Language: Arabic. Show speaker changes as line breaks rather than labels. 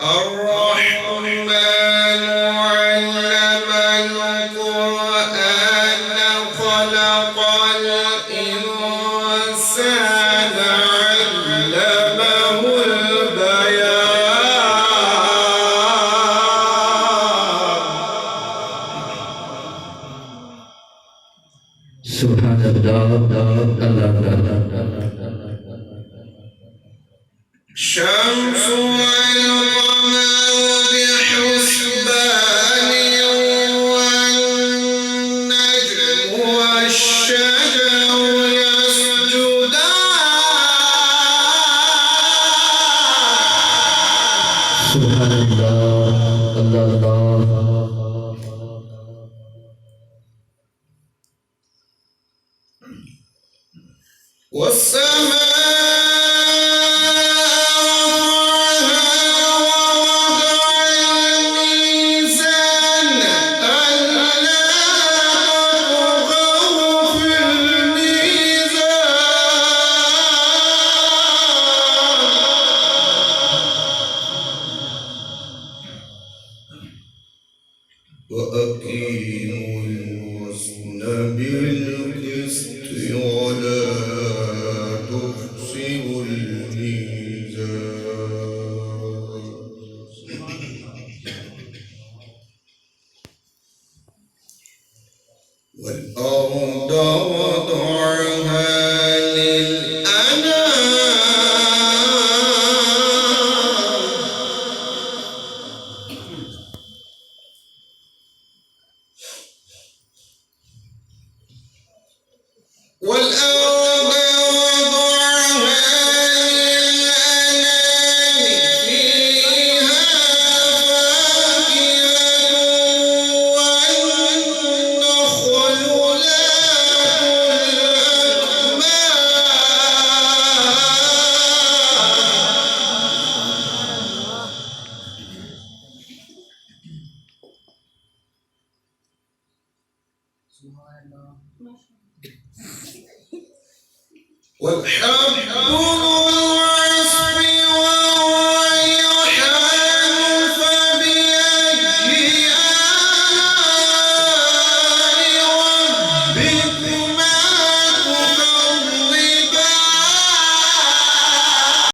الرحمن علم القرآن خلق الإنسان علمه البيان. سبحان الله. الشمس والقمر بحسبان والنجم والشجر يسجدان. سبحان الله. والسماء وأقيموا الوزن بالقسط ولا تخسروا الميزان. والأرض وضعها للأنام والأرض وضعها للأنام فيها فاكهة والنخل ذات الأكمام والحب